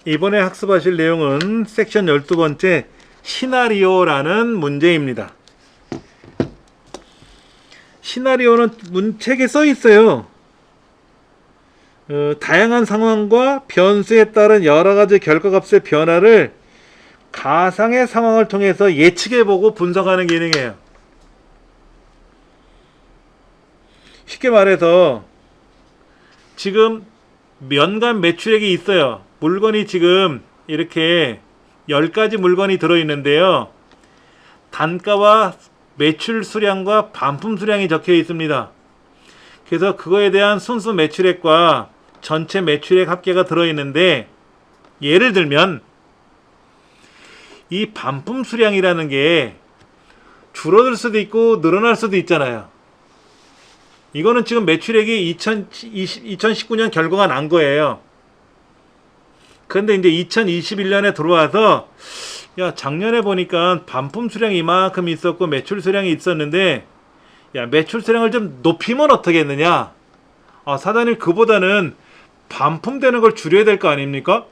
이번에 학습하실 내용은 섹션 12번째 시나리오라는 문제입니다. 시나리오는 책에 써 있어요. 다양한 상황과 변수에 따른 여러가지 결과값의 변화를 가상의 상황을 통해서 예측해보고 분석하는 기능이에요. 쉽게 말해서 지금 연간 매출액이 있어요. 물건이 지금 이렇게 10가지 물건이 들어있는데요. 단가와 매출 수량과 반품 수량이 적혀 있습니다. 그래서 그거에 대한 순수 매출액과 전체 매출액 합계가 들어있는데, 예를 들면 이 반품 수량이라는 게 줄어들 수도 있고 늘어날 수도 있잖아요. 이거는 지금 매출액이 2019년 결과가 난 거예요. 그런데 이제 2021년에 들어와서 야, 작년에 보니까 반품 수량이 이만큼 있었고 매출 수량이 있었는데, 야, 매출 수량을 좀 높이면 어떻게 했느냐? 사장님, 그보다는 반품되는 걸 줄여야 될 거 아닙니까?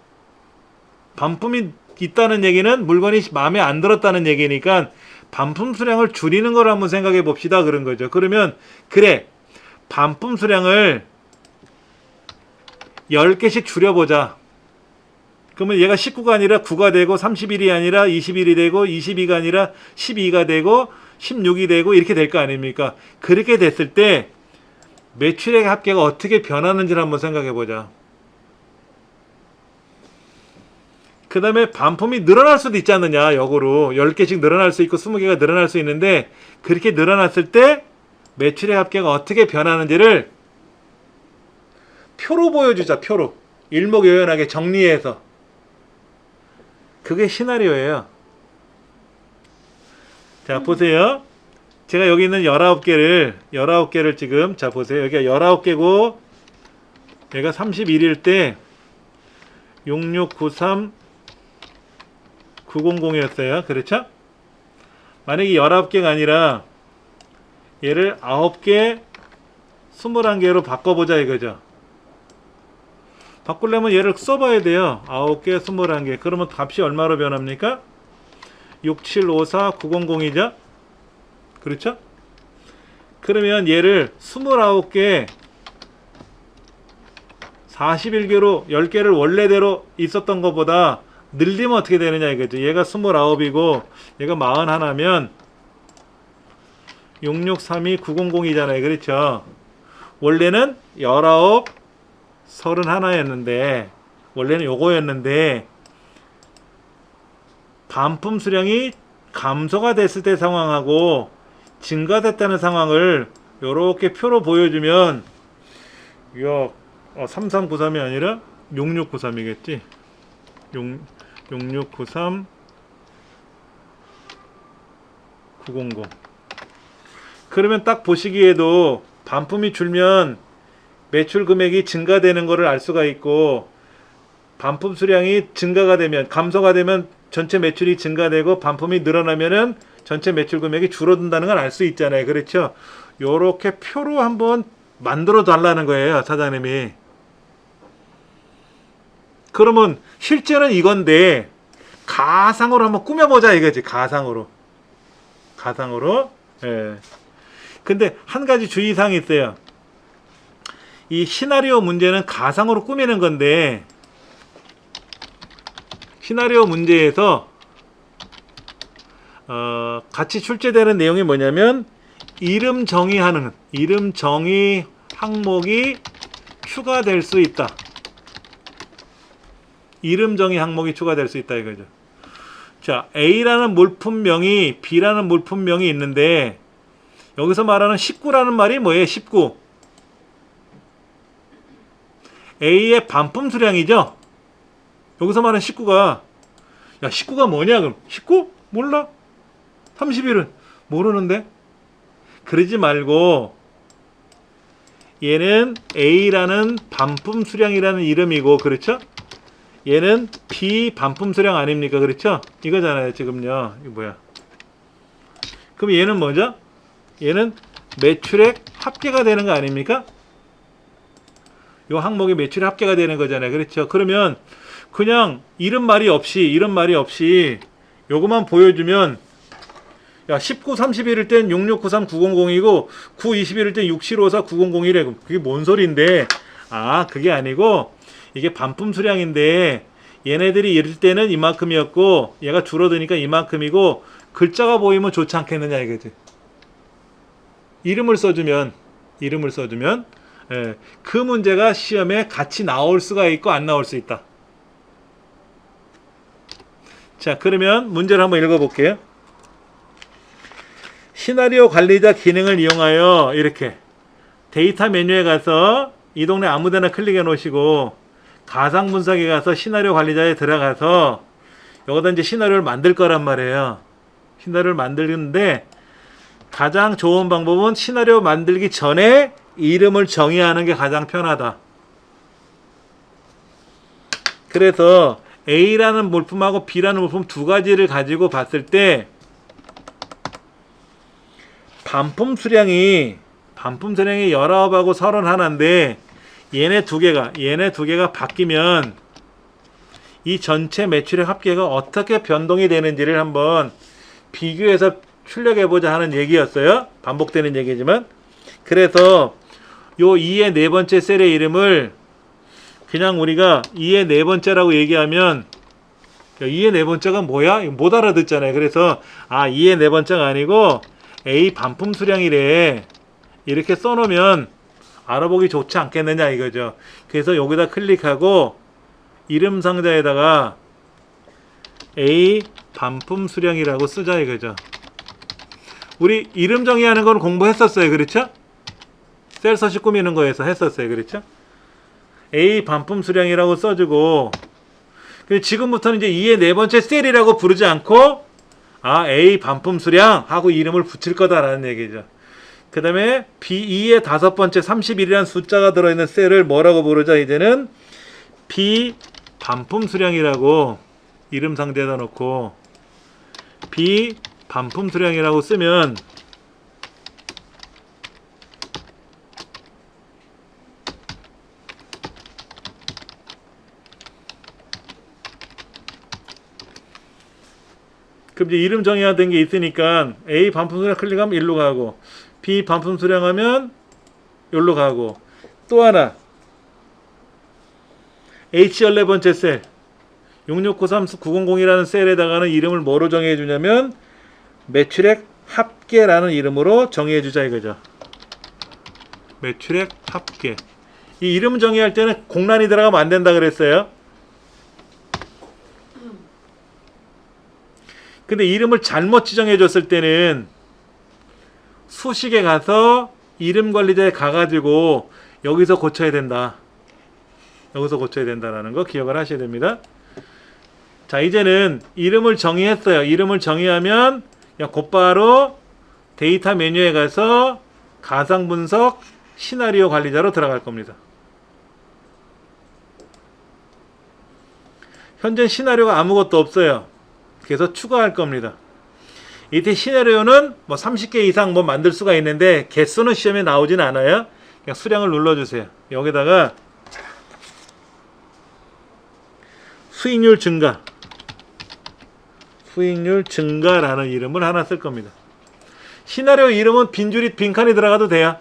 반품이 있다는 얘기는 물건이 마음에 안 들었다는 얘기니까 반품 수량을 줄이는 걸 한번 생각해 봅시다, 그런 거죠. 그러면 그래, 반품 수량을 10개씩 줄여보자. 그러면 얘가 19가 아니라 9가 되고, 31이 아니라 21이 되고, 22가 아니라 12가 되고, 16이 되고, 이렇게 될 거 아닙니까? 그렇게 됐을 때 매출액 합계가 어떻게 변하는지를 한번 생각해 보자. 그 다음에 반품이 늘어날 수도 있지 않느냐. 역으로 10개씩 늘어날 수 있고 20개가 늘어날 수 있는데, 그렇게 늘어났을 때 매출액 합계가 어떻게 변하는지를 표로 보여주자. 표로 일목요연하게 정리해서. 그게 시나리오예요. 자, 보세요. 제가 여기 있는 19개를 지금, 자, 보세요. 여기가 19개고, 얘가 31일 때 6693 900이었어요. 그렇죠? 만약에 19개가 아니라 얘를 9개, 21개로 바꿔보자 이거죠. 바꾸려면 얘를 써봐야 돼요. 9개, 21개. 그러면 값이 얼마로 변합니까? 6754 900이죠? 그렇죠? 그러면 얘를 29개, 41개로 10개를 원래대로 있었던 것보다 늘리면 어떻게 되느냐 이거죠. 얘가 29이고 얘가 41면 6632 900이잖아요. 그렇죠? 원래는 19, 31였는데, 원래는 요거였는데, 반품 수량이 감소가 됐을 때 상황하고 증가됐다는 상황을 요렇게 표로 보여주면, 3393이 아니라 6693이겠지. 6693 900. 그러면 딱 보시기에도 반품이 줄면 매출 금액이 증가되는 것을 알 수가 있고, 반품 수량이 증가가 되면, 감소가 되면 전체 매출이 증가되고, 반품이 늘어나면은 전체 매출 금액이 줄어든다는 걸 알 수 있잖아요. 그렇죠? 요렇게 표로 한번 만들어 달라는 거예요, 사장님이. 그러면 실제는 이건데 가상으로 한번 꾸며보자 이거지. 가상으로. 예. 근데 한 가지 주의사항이 있어요. 이 시나리오 문제는 가상으로 꾸미는 건데, 시나리오 문제에서 같이 출제되는 내용이 뭐냐면, 이름 정의 항목이 추가될 수 있다. 이름 정의 항목이 추가될 수 있다 이거죠. 자, A라는 물품명이 B라는 물품명이 있는데, 여기서 말하는 19라는 말이 뭐예요? 19. A의 반품 수량이죠? 여기서 말하는 19가, 야, 19가 뭐냐 그럼? 19? 몰라? 31은? 모르는데? 그러지 말고, 얘는 A라는 반품 수량이라는 이름이고, 그렇죠? 얘는 B 반품 수량 아닙니까? 그렇죠? 이거잖아요, 지금요. 이거 뭐야? 그럼 얘는 뭐죠? 얘는 매출액 합계가 되는 거 아닙니까? 요 항목이 매출액 합계가 되는 거잖아요. 그렇죠? 그러면 그냥 이름 말이 없이 요것만 보여주면 야 19, 31일 땐 6693900이고 9, 21일 땐 67549001에 그게 뭔 소린데 아 그게 아니고 이게 반품 수량인데 얘네들이 이럴 때는 이만큼이었고 얘가 줄어드니까 이만큼이고 글자가 보이면 좋지 않겠느냐 이거지. 이름을 써주면 예, 그 문제가 시험에 같이 나올 수가 있고 안 나올 수 있다. 자 그러면 문제를 한번 읽어볼게요. 시나리오 관리자 기능을 이용하여 이렇게 데이터 메뉴에 가서 이 동네 아무데나 클릭해 놓으시고 가상 분석에 가서 시나리오 관리자에 들어가서 여기다 이제 시나리오를 만들 거란 말이에요. 시나리오를 만들는데 가장 좋은 방법은 시나리오 만들기 전에 이름을 정의하는 게 가장 편하다. 그래서 A라는 물품하고 B라는 물품 두 가지를 가지고 봤을 때 반품 수량이 19하고 31인데 얘네 두 개가 바뀌면 이 전체 매출액 합계가 어떻게 변동이 되는지를 한번 비교해서 출력해보자 하는 얘기였어요. 반복되는 얘기지만. 그래서 요 2의 네 번째 셀의 이름을 그냥 우리가 2의 네 번째라고 얘기하면 2의 네 번째가 뭐야? 못 알아듣잖아요. 그래서 2의 네 번째가 아니고 A 반품 수량이래. 이렇게 써놓으면 알아보기 좋지 않겠느냐 이거죠. 그래서 여기다 클릭하고 이름 상자에다가 A 반품 수량이라고 쓰자 이거죠. 우리 이름 정의하는 걸 공부했었어요. 그렇죠? 셀 서식 꾸미는 거에서 했었어요. 그렇죠? A 반품 수량이라고 써주고 지금부터는 이제 2의 네 번째 셀이라고 부르지 않고 A 반품 수량 하고 이름을 붙일 거다라는 얘기죠. 그 다음에 B2의 다섯 번째 31이라는 숫자가 들어있는 셀을 뭐라고 부르자 이제는 B 반품 수량이라고 이름 상자에다 놓고 B 반품 수량이라고 쓰면 그럼 이제 이름 정의화된 게 있으니까 A 반품 수량 클릭하면 일로 가고 B 반품 수량하면 여기로 가고 또 하나 H 14번째 셀 6693900이라는 셀에다가는 이름을 뭐로 정의해 주냐면 매출액 합계라는 이름으로 정의해 주자 이거죠. 매출액 합계. 이 이름 정의할 때는 공란이 들어가면 안 된다 그랬어요. 근데 이름을 잘못 지정해 줬을 때는 수식에 가서 이름 관리자에 가가지고 여기서 고쳐야 된다. 여기서 고쳐야 된다라는 거 기억을 하셔야 됩니다. 자 이제는 이름을 정의했어요. 이름을 정의하면 그냥 곧바로 데이터 메뉴에 가서 가상 분석 시나리오 관리자로 들어갈 겁니다. 현재 시나리오가 아무것도 없어요. 그래서 추가할 겁니다. 이때 시나리오는 뭐 30개 이상 뭐 만들 수가 있는데 개수는 시험에 나오진 않아요. 그냥 수량을 눌러주세요. 여기다가 수익률 증가라는 이름을 하나 쓸 겁니다. 시나리오 이름은 빈칸이 들어가도 돼요.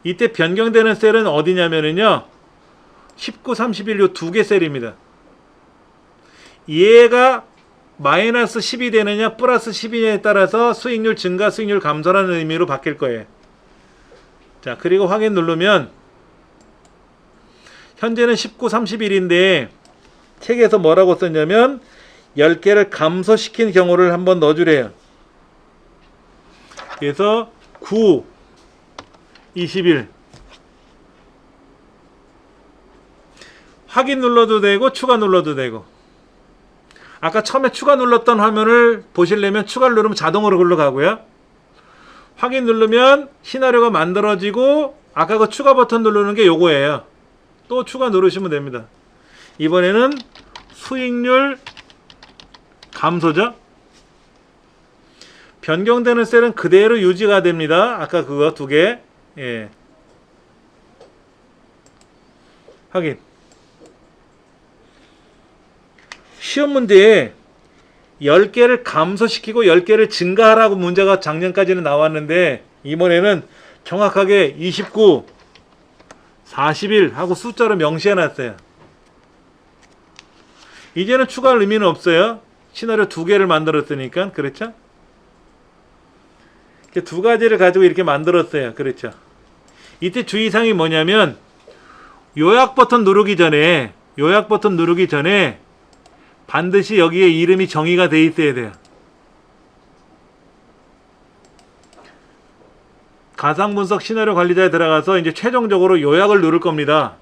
이때 변경되는 셀은 어디냐면요 19, 31 요 두 개 셀입니다. 얘가 마이너스 10이 되느냐 플러스 10이냐에 따라서 수익률 증가 수익률 감소라는 의미로 바뀔 거예요. 자 그리고 확인 누르면 현재는 19, 31인데 책에서 뭐라고 썼냐면 10개를 감소시킨 경우를 한번 넣어주래요. 그래서 9, 21 확인 눌러도 되고 추가 눌러도 되고 아까 처음에 추가 눌렀던 화면을 보시려면 추가를 누르면 자동으로 글로 가고요. 확인 누르면 시나리오가 만들어지고 아까 그 추가 버튼 누르는 게 요거예요. 또 추가 누르시면 됩니다. 이번에는 수익률 감소죠. 변경되는 셀은 그대로 유지가 됩니다. 아까 그거 두 개. 예. 확인. 시험 문제에 10개를 감소시키고 10개를 증가하라고 문제가 작년까지는 나왔는데 이번에는 정확하게 29, 41 하고 숫자로 명시해 놨어요. 이제는 추가할 의미는 없어요. 시나리오 2개를 만들었으니까. 그렇죠? 이렇게 2가지를 가지고 이렇게 만들었어요. 그렇죠? 이때 주의사항이 뭐냐면 요약 버튼 누르기 전에 반드시 여기에 이름이 정의가 돼 있어야 돼요. 가상분석 시나리오 관리자에 들어가서 이제 최종적으로 요약을 누를 겁니다.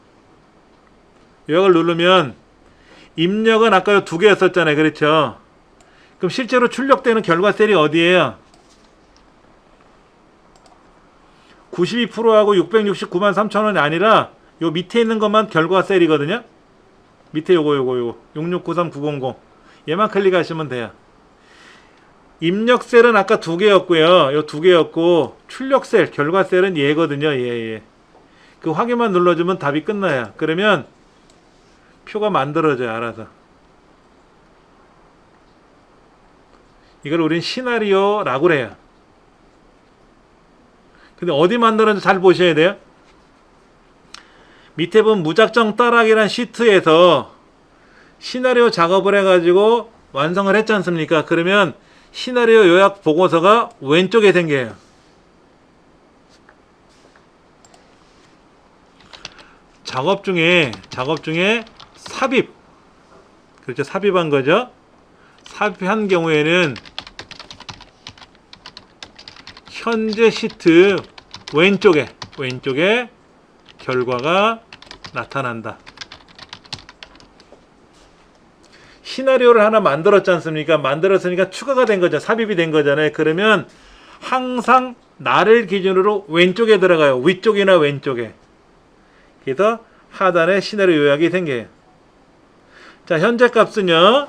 요약을 누르면 입력은 아까 2개였었잖아요. 그렇죠? 그럼 실제로 출력되는 결과 셀이 어디예요? 92%하고 669만 3천원이 아니라 요 밑에 있는 것만 결과 셀이거든요. 밑에 요거 6693900 얘만 클릭하시면 돼요. 입력 셀은 아까 2개였고요. 요 2개였고 출력 셀, 결과 셀은 얘거든요. 얘. 그 확인만 눌러주면 답이 끝나요. 그러면 표가 만들어져요. 알아서. 이걸 우린 시나리오라고 그래요. 근데 어디 만들었는지 잘 보셔야 돼요. 밑에 보면 무작정 따라하기란 시트에서 시나리오 작업을 해가지고 완성을 했지 않습니까? 그러면 시나리오 요약 보고서가 왼쪽에 생겨요. 작업 중에 삽입, 그렇죠? 삽입한 거죠. 삽입한 경우에는 현재 시트 왼쪽에 결과가 나타난다. 시나리오를 하나 만들었지 않습니까? 만들었으니까 추가가 된 거죠. 삽입이 된 거잖아요. 그러면 항상 나를 기준으로 왼쪽에 들어가요. 위쪽이나 왼쪽에. 그래서 하단에 시나리오 요약이 생겨요. 자, 현재 값은요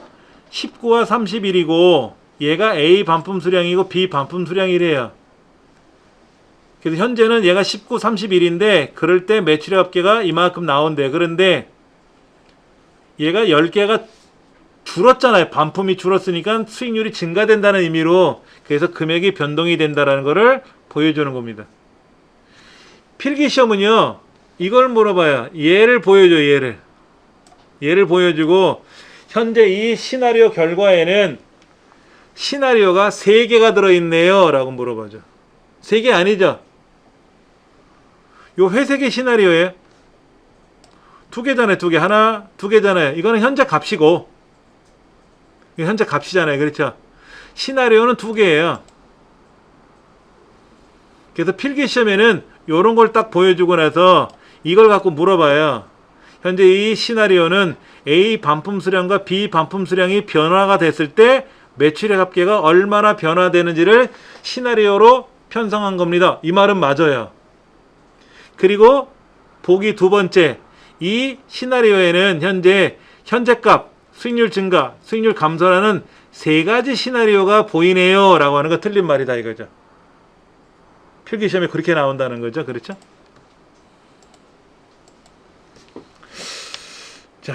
19와 31이고 얘가 A 반품 수량이고 B 반품 수량이래요. 그래서 현재는 얘가 19, 31인데 그럴 때 매출의 합계가 이만큼 나온대. 그런데 얘가 10개가 줄었잖아요. 반품이 줄었으니까 수익률이 증가된다는 의미로, 그래서 금액이 변동이 된다는 것을 보여주는 겁니다. 필기시험은요 이걸 물어봐요. 얘를 보여줘. 얘를 보여주고 현재 이 시나리오 결과에는 시나리오가 3개가 들어있네요 라고 물어봐줘. 3개 아니죠? 요 회색의 시나리오에 2개잖아요. 2개. 하나, 2개잖아요. 이거는 현재 값이고, 이거 현재 값이잖아요. 그렇죠? 시나리오는 2개예요. 그래서 필기시험에는 요런 걸 딱 보여주고 나서 이걸 갖고 물어봐요. 현재 이 시나리오는 A 반품 수량과 B 반품 수량이 변화가 됐을 때 매출의 합계가 얼마나 변화되는지를 시나리오로 편성한 겁니다. 이 말은 맞아요. 그리고 보기 2번째, 이 시나리오에는 현재 값, 수익률 증가, 수익률 감소라는 3가지 시나리오가 보이네요 라고 하는 거 틀린 말이다 이거죠. 필기시험에 그렇게 나온다는 거죠. 그렇죠? 자,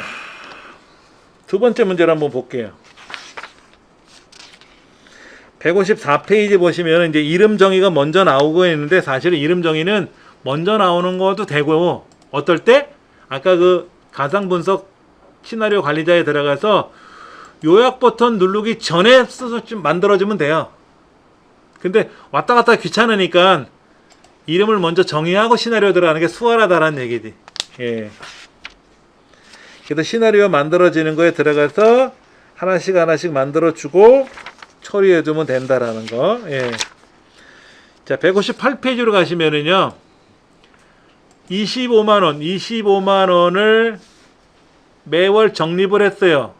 2번째 문제를 한번 볼게요. 154페이지 보시면 이제 이름 정의가 먼저 나오고 있는데, 사실은 이름 정의는 먼저 나오는 것도 되고, 어떨 때 아까 그 가상 분석 시나리오 관리자에 들어가서 요약 버튼 누르기 전에 써서 좀 만들어주면 돼요. 근데 왔다 갔다 귀찮으니까 이름을 먼저 정의하고 시나리오 들어가는 게 수월하다라는 얘기지. 예. 그래서 시나리오 만들어지는 거에 들어가서 하나씩 만들어주고 처리해주면 된다라는 거. 예. 자, 158페이지로 가시면은요, 25만 원을 매월 적립을 했어요.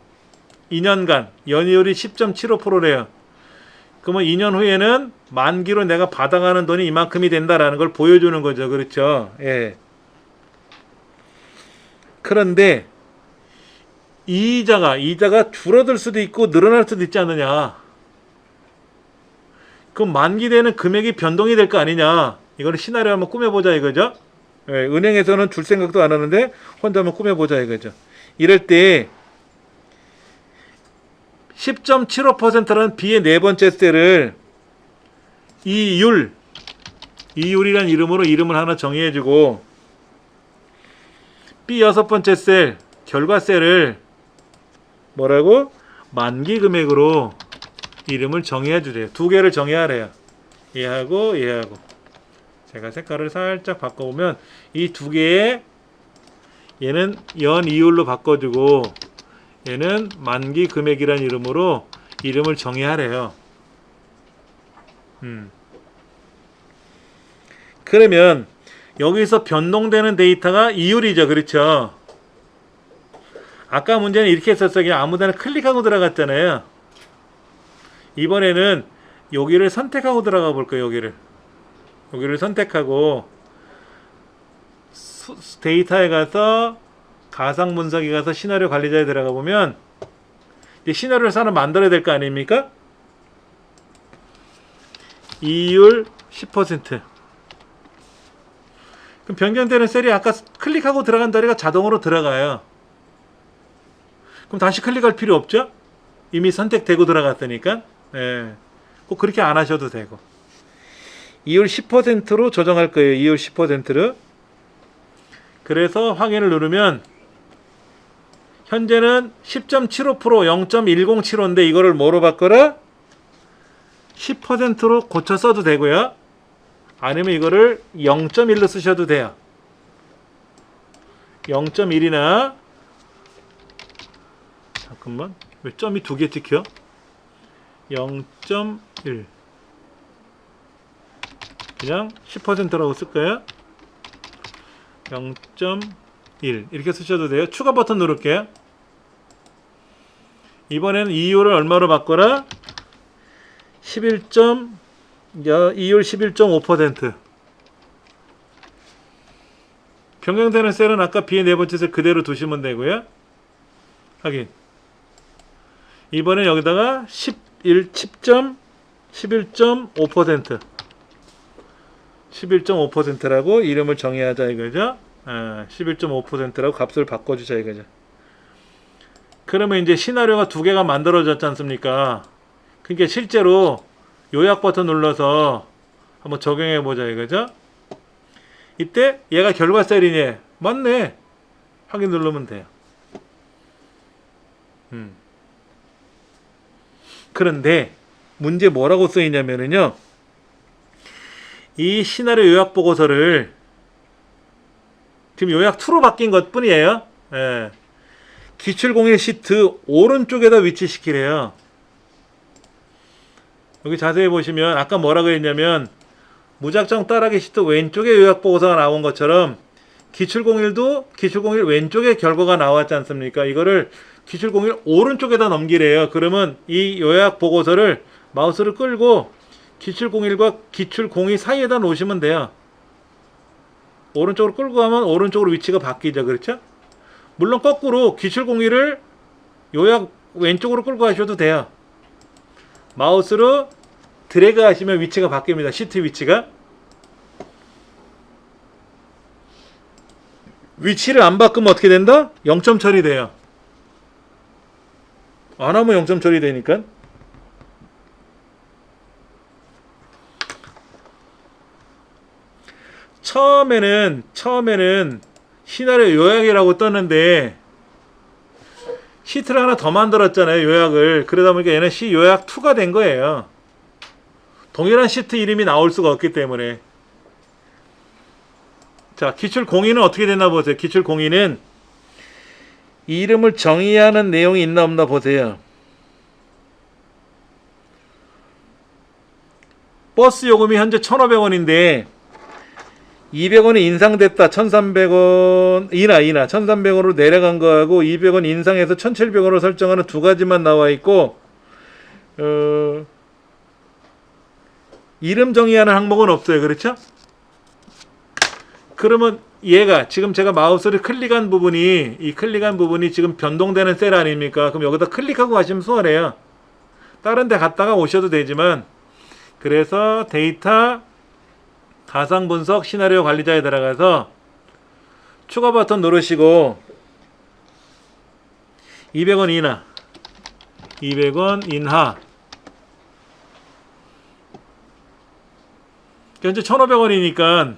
2년간 연이율이 10.75%래요. 그러면 2년 후에는 만기로 내가 받아가는 돈이 이만큼이 된다라는 걸 보여주는 거죠. 그렇죠? 예. 그런데 이자가 줄어들 수도 있고 늘어날 수도 있지 않느냐. 그럼 만기되는 금액이 변동이 될 거 아니냐. 이거는 시나리오 한번 꾸며보자 이거죠. 예, 은행에서는 줄 생각도 안 하는데 혼자 한번 꾸며보자 이거죠. 이럴 때 10.75%라는 B의 네 번째 셀을 이율이란 이름으로 이름을 하나 정의해주고, B 여섯 번째 셀, 결과 셀을 뭐라고? 만기 금액으로 이름을 정의해주래요. 두 개를 정의하래요. 얘하고 얘하고. 제가 색깔을 살짝 바꿔보면 이 두 개의 얘는 연 이율로 바꿔주고 얘는 만기 금액이란 이름으로 이름을 정의하래요. 그러면 여기서 변동되는 데이터가 이율이죠. 그렇죠? 아까 문제는 이렇게 했었어요. 그냥 아무데나 클릭하고 들어갔잖아요. 이번에는 여기를 선택하고 들어가 볼까요? 여기를 선택하고 데이터에 가서 가상 분석에 가서 시나리오 관리자에 들어가 보면 이제 시나리오를 하나 만들어야 될 거 아닙니까? 이율 10%. 그럼 변경되는 셀이 아까 클릭하고 들어간 자리가 자동으로 들어가요. 그럼 다시 클릭할 필요 없죠? 이미 선택되고 들어갔으니까. 예. 꼭 그렇게 안 하셔도 되고. 이율 10%로 조정할 거예요. 이율 10%로. 그래서 확인을 누르면 현재는 10.75% 0.1075인데 이거를 뭐로 바꿔라? 10%로 고쳐 써도 되고요. 아니면 이거를 0.1로 쓰셔도 돼요. 0.1이나 잠깐만 왜 점이 두 개 찍혀? 0.1 그냥 10%라고 쓸까요? 0.1 이렇게 쓰셔도 돼요. 추가 버튼 누를게요. 이번에는 이율을 얼마로 바꿔라? 2율 11.5%. 변경되는 셀은 아까 B의 네 번째 셀 그대로 두시면 되고요. 확인. 이번엔 여기다가 11.5% 11.5%라고 이름을 정의하자 이거죠. 11.5%라고 값을 바꿔주자 이거죠. 그러면 이제 시나리오가 두 개가 만들어졌지 않습니까? 그러니까 실제로 요약 버튼 눌러서 한번 적용해 보자 이거죠. 이때 얘가 결과 셀이네. 맞네. 확인 누르면 돼요. 그런데 문제 뭐라고 쓰이냐면은요. 이 시나리오 요약 보고서를 지금 요약 2로 바뀐 것 뿐이에요. 예. 기출공일 시트 오른쪽에다 위치시키래요. 여기 자세히 보시면 아까 뭐라고 했냐면 무작정 따라하기 시트 왼쪽에 요약보고서가 나온 것처럼 기출공일도 기출공일 왼쪽에 결과가 나왔지 않습니까? 이거를 기출공일 오른쪽에다 넘기래요. 그러면 이 요약보고서를 마우스를 끌고 기출공일과 기출공이 사이에다 놓으시면 돼요. 오른쪽으로 끌고 가면 오른쪽으로 위치가 바뀌죠. 그렇죠? 물론 거꾸로 기출공일을 요약 왼쪽으로 끌고 가셔도 돼요. 마우스로 드래그 하시면 위치가 바뀝니다. 시트 위치가. 위치를 안 바꾸면 어떻게 된다? 0점 처리돼요. 안 하면 0점 처리되니까. 처음에는 시나리오 요약이라고 떴는데 시트를 하나 더 만들었잖아요. 요약을. 그러다 보니까 얘는 시 요약 2가 된 거예요. 동일한 시트 이름이 나올 수가 없기 때문에. 자, 기출 공의는 어떻게 됐나 보세요. 기출 공의는 이름을 정의하는 내용이 있나 없나 보세요. 버스 요금이 현재 1,500원인데 200원이 인상됐다. 1,300원 인하 1,300원으로 내려간 거하고 200원 인상해서 1,700원으로 설정하는 두 가지만 나와 있고 이름 정의하는 항목은 없어요. 그렇죠? 그러면 얘가 지금 제가 마우스를 클릭한 부분이 이 클릭한 부분이 지금 변동되는 셀 아닙니까? 그럼 여기다 클릭하고 가시면 수월해요. 다른 데 갔다가 오셔도 되지만 그래서 데이터 가상분석 시나리오 관리자에 들어가서 추가 버튼 누르시고 200원 인하 200원 인하. 현재 1,500원이니까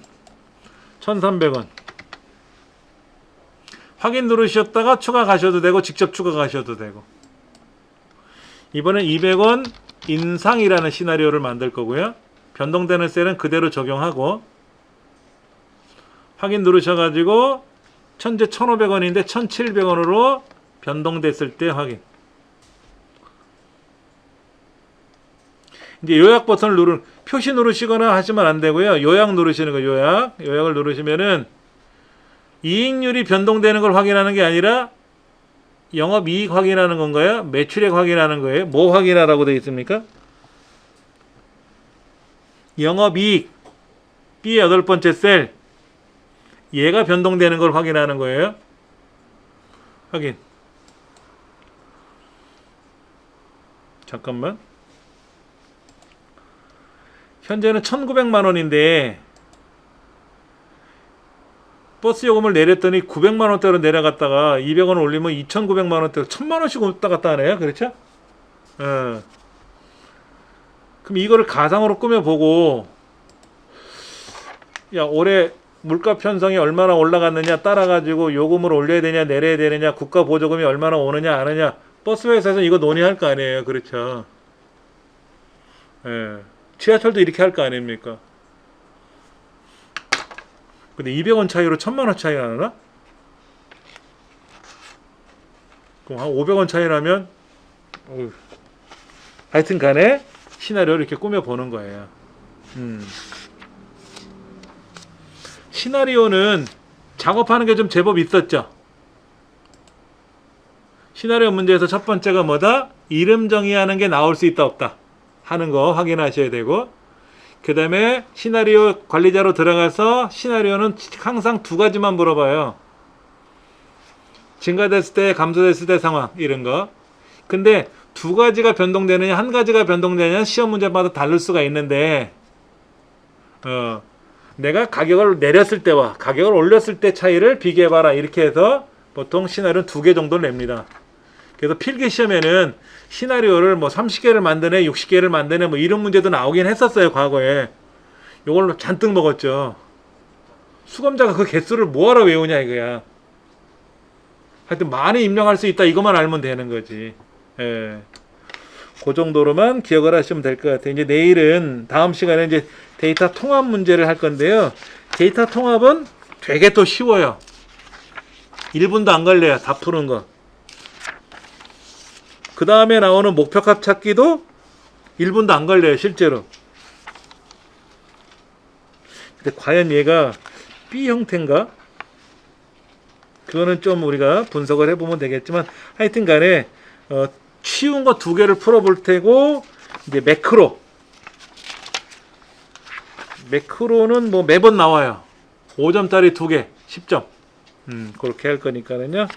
1,300원. 확인 누르셨다가 추가 가셔도 되고 직접 추가 가셔도 되고. 이번엔 200원 인상이라는 시나리오를 만들 거고요. 변동되는 셀은 그대로 적용하고 확인 누르셔가지고 현재 1,500원인데 1,700원으로 변동됐을 때 확인. 이제 요약 버튼을 표시 누르시거나 하시면 안 되고요. 요약 누르시는 거예요. 요약을 누르시면은 이익률이 변동되는 걸 확인하는 게 아니라 영업이익 확인하는 건가요? 매출액 확인하는 거예요? 뭐 확인하라고 되어 있습니까? 영업이익 B의 8번째 셀, 얘가 변동되는 걸 확인하는 거예요. 확인. 잠깐만. 현재는 1,900만 원인데 버스 요금을 내렸더니 900만 원대로 내려갔다가 200원 올리면 2,900만 원대로 1,000만 원씩 왔다 갔다 하네요. 그렇죠? 그럼 이거를 가상으로 꾸며보고, 야, 올해 물가 편성이 얼마나 올라갔느냐 따라가지고 요금을 올려야 되냐 내려야 되느냐, 국가 보조금이 얼마나 오느냐 안 오느냐, 버스 회사에서 이거 논의할 거 아니에요. 그렇죠? 지하철도 이렇게 할 거 아닙니까? 근데 200원 차이로 1,000만 원 차이 나나? 그럼 한 500원 차이 나면 하여튼 간에 시나리오를 이렇게 꾸며보는 거예요. 시나리오는 작업하는 게 좀 제법 있었죠. 시나리오 문제에서 첫 번째가 뭐다? 이름 정의하는 게 나올 수 있다 없다 하는 거 확인하셔야 되고, 그 다음에 시나리오 관리자로 들어가서 시나리오는 항상 두 가지만 물어봐요. 증가됐을 때, 감소됐을 때 상황, 이런 거. 근데 두 가지가 변동되느냐 한 가지가 변동되느냐 시험 문제마다 다를 수가 있는데, 내가 가격을 내렸을 때와 가격을 올렸을 때 차이를 비교해봐라, 이렇게 해서 보통 시나리오는 2개 정도를 냅니다. 그래서 필기 시험에는 시나리오를 뭐 30개를 만드네, 60개를 만드네, 뭐 이런 문제도 나오긴 했었어요, 과거에. 요걸로 잔뜩 먹었죠. 수검자가 그 개수를 뭐하러 외우냐 이거야. 하여튼 많이 입력할 수 있다, 이것만 알면 되는 거지. 그 정도로만 기억을 하시면 될 것 같아요. 이제 내일은 다음 시간에 이제 데이터 통합 문제를 할 건데요. 데이터 통합은 되게 또 쉬워요. 1분도 안 걸려요, 다 푸는 거. 그 다음에 나오는 목표값 찾기도 1분도 안 걸려요, 실제로. 근데 과연 얘가 B 형태인가? 그거는 좀 우리가 분석을 해보면 되겠지만, 하여튼 간에 쉬운 거 2개를 풀어볼 테고, 이제 매크로는 뭐 매번 나와요. 5점짜리 2개, 10점. 그렇게 할 거니까는요.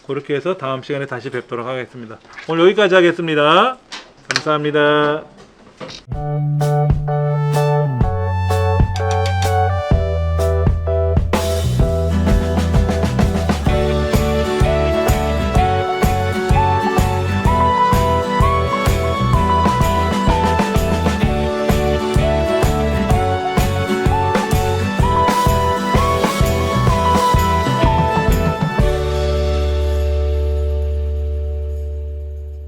그렇게 해서 다음 시간에 다시 뵙도록 하겠습니다. 오늘 여기까지 하겠습니다. 감사합니다.